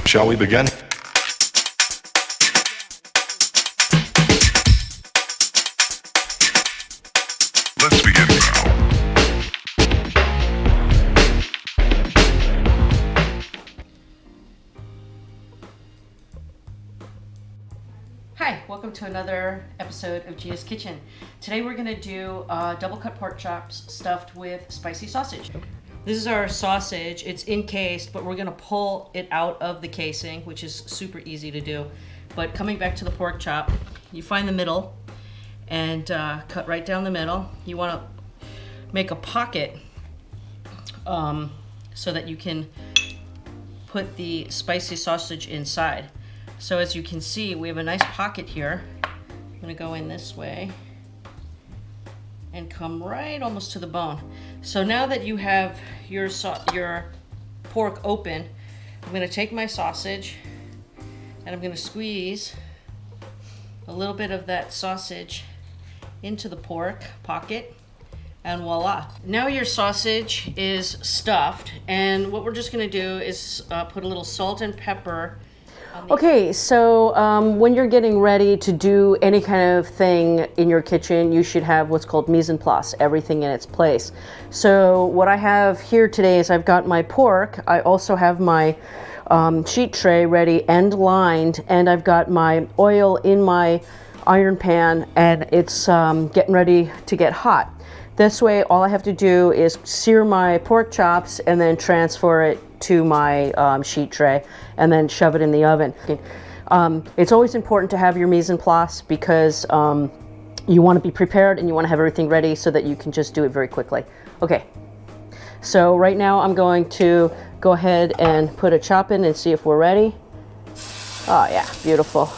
Shall we begin? Let's begin now. Hi, welcome to another episode of Gia's Kitchen. Today we're going to do double cut pork chops stuffed with spicy sausage. This is our sausage. It's encased, but we're going to pull it out of the casing, which is super easy to do. But coming back to the pork chop, you find the middle and cut right down the middle. You want to make a pocket so that you can put the spicy sausage inside. So as you can see, we have a nice pocket here. I'm gonna go in this way and come right almost to the bone. So now that you have your pork open, I'm gonna take my sausage and I'm gonna squeeze a little bit of that sausage into the pork pocket, and voila. Now your sausage is stuffed, and what we're just gonna do is put a little salt and pepper. Okay, so when you're getting ready to do any kind of thing in your kitchen, you should have what's called mise en place, everything in its place. So what I have here today is I've got my pork. I also have my sheet tray ready and lined, and I've got my oil in my iron pan, and it's getting ready to get hot. This way, all I have to do is sear my pork chops and then transfer it to my sheet tray and then shove it in the oven. It's always important to have your mise en place because you want to be prepared and you want to have everything ready so that you can just do it very quickly. Okay, so right now I'm going to go ahead and put a chop in and see if we're ready. Oh yeah, beautiful.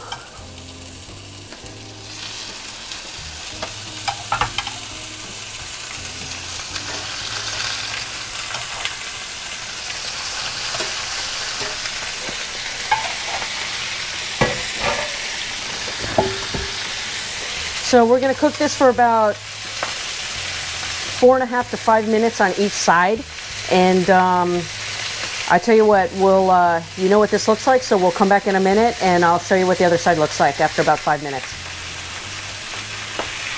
So we're going to cook this for about 4.5 to 5 minutes on each side. And I tell you what, you know what this looks like, so we'll come back in a minute and I'll show you what the other side looks like after about 5 minutes.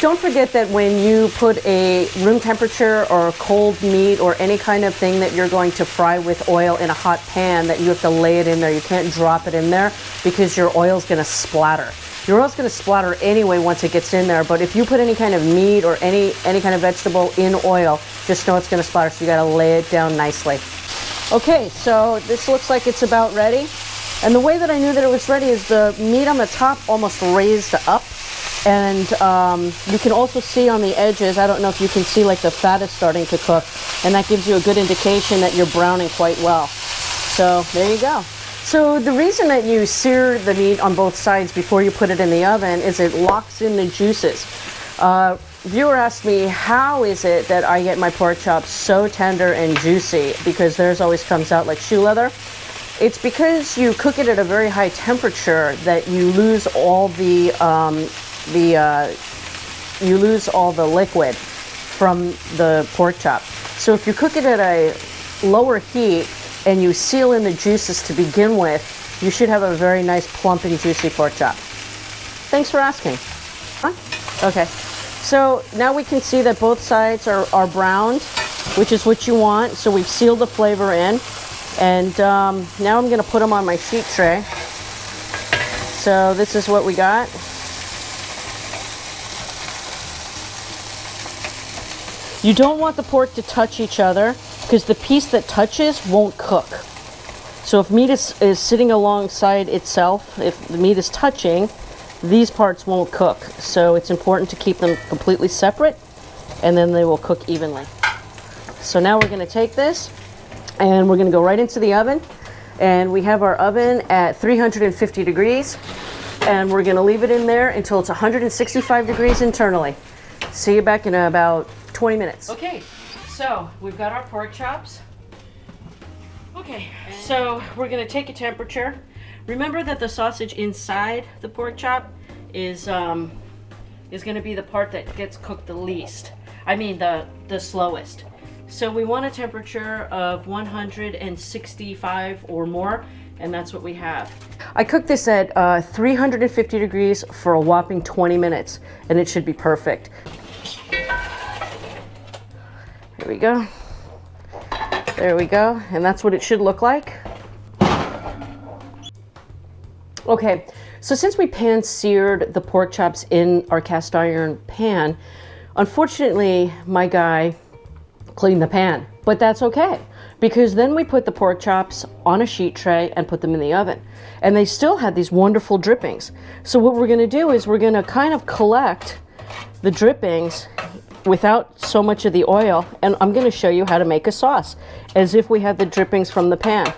Don't forget that when you put a room temperature or cold meat or any kind of thing that you're going to fry with oil in a hot pan, that you have to lay it in there. You can't drop it in there because your oil's going to splatter. Your oil's going to splatter anyway once it gets in there, but if you put any kind of meat or any kind of vegetable in oil, just know it's going to splatter, so you got to lay it down nicely. Okay, so this looks like it's about ready. And the way that I knew that it was ready is the meat on the top almost raised up. And you can also see on the edges, I don't know if you can see, like the fat is starting to cook, and that gives you a good indication that you're browning quite well. So there you go. So the reason that you sear the meat on both sides before you put it in the oven is it locks in the juices. Viewer asked me, how is it that I get my pork chops so tender and juicy? Because theirs always comes out like shoe leather. It's because you cook it at a very high temperature that you lose all the liquid from the pork chop. So if you cook it at a lower heat and you seal in the juices to begin with, you should have a very nice plump and juicy pork chop. Thanks for asking. Huh? Okay, so now we can see that both sides are browned, which is what you want. So we've sealed the flavor in. And now I'm gonna put them on my sheet tray. So this is what we got. You don't want the pork to touch each other because the piece that touches won't cook. So if meat is sitting alongside itself, if the meat is touching, these parts won't cook. So it's important to keep them completely separate, and then they will cook evenly. So now we're going to take this and we're going to go right into the oven. And we have our oven at 350 degrees, and we're going to leave it in there until it's 165 degrees internally. See you back in about 20 minutes. Okay, so we've got our pork chops. Okay, so we're gonna take a temperature. Remember that the sausage inside the pork chop is gonna be the part that gets cooked the least. I mean the slowest. So we want a temperature of 165 or more And that's what we have. I cooked this at 350 degrees for a whopping 20 minutes, and it should be perfect. There we go. There we go. And that's what it should look like. Okay, so since we pan-seared the pork chops in our cast iron pan, unfortunately, my guy cleaned the pan, but that's okay. Because then we put the pork chops on a sheet tray and put them in the oven. And they still had these wonderful drippings. So what we're gonna do is we're gonna kind of collect the drippings without so much of the oil. And I'm gonna show you how to make a sauce as if we had the drippings from the pan.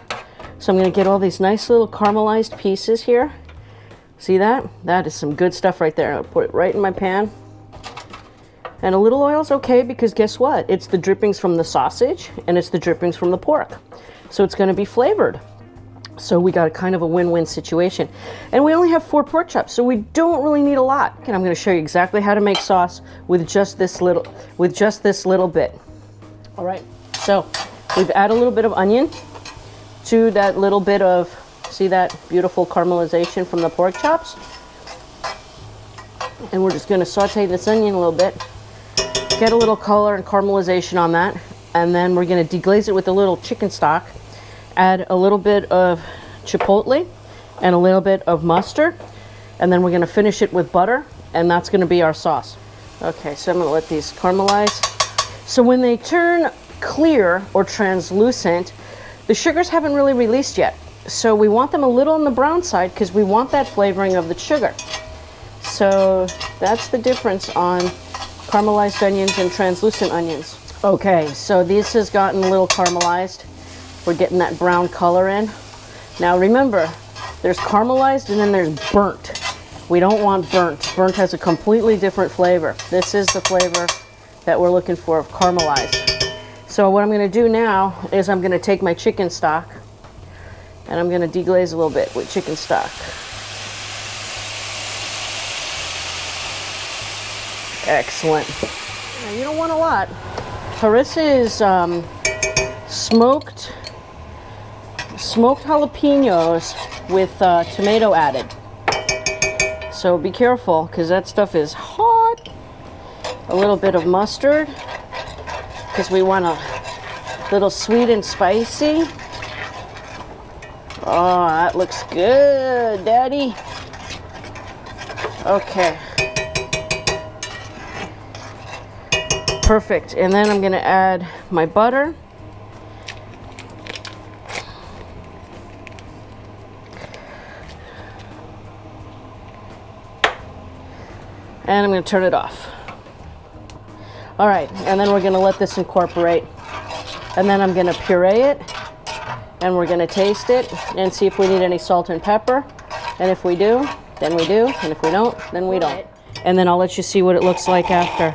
So I'm gonna get all these nice little caramelized pieces here. See that? That is some good stuff right there. I'll put it right in my pan. And a little oil's okay because guess what? It's the drippings from the sausage and it's the drippings from the pork. So it's gonna be flavored. So we got kind of a win-win situation. And we only have 4 pork chops, so we don't really need a lot. And I'm gonna show you exactly how to make sauce with just this little bit. All right, so we've added a little bit of onion to that little bit of, see that beautiful caramelization from the pork chops? And we're just gonna saute this onion a little bit. Get a little color and caramelization on that, and then we're going to deglaze it with a little chicken stock, add a little bit of chipotle and a little bit of mustard, and then we're going to finish it with butter, and that's going to be our sauce. Okay, so I'm going to let these caramelize. So when they turn clear or translucent, the sugars haven't really released yet. So we want them a little on the brown side because we want that flavoring of the sugar. So that's the difference on caramelized onions and translucent onions. Okay, so this has gotten a little caramelized. We're getting that brown color in. Now remember, there's caramelized and then there's burnt. We don't want burnt. Burnt has a completely different flavor. This is the flavor that we're looking for of caramelized. So what I'm gonna do now is I'm gonna take my chicken stock and I'm gonna deglaze a little bit with chicken stock. Excellent. Now, you don't want a lot. Harissa is smoked jalapenos with tomato added. So be careful because that stuff is hot. A little bit of mustard because we want a little sweet and spicy. Oh, that looks good, Daddy. Okay. Perfect. And then I'm going to add my butter. And I'm going to turn it off. All right, and then we're going to let this incorporate. And then I'm going to puree it, and we're going to taste it and see if we need any salt and pepper. And if we do, then we do. And if we don't, then we don't. And then I'll let you see what it looks like after.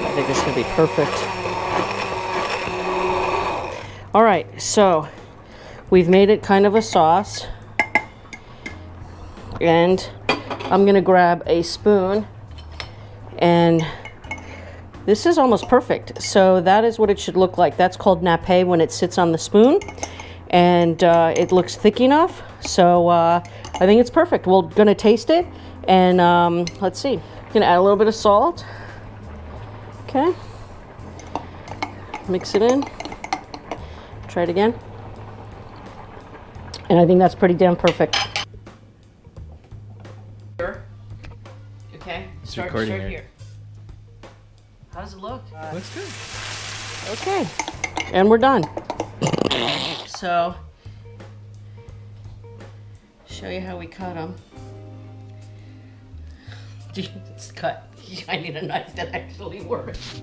I think this is going to be perfect. All right, so we've made it kind of a sauce. And I'm going to grab a spoon. And this is almost perfect. So that is what it should look like. That's called nappe when it sits on the spoon. And it looks thick enough. So I think it's perfect. We're going to taste it. And let's see. I'm going to add a little bit of salt. Okay. Mix it in. Try it again. And I think that's pretty damn perfect. Okay, start here. How does it look? Looks good. Okay. And we're done. So, show you how we cut them. It's cut. I need a knife that actually works.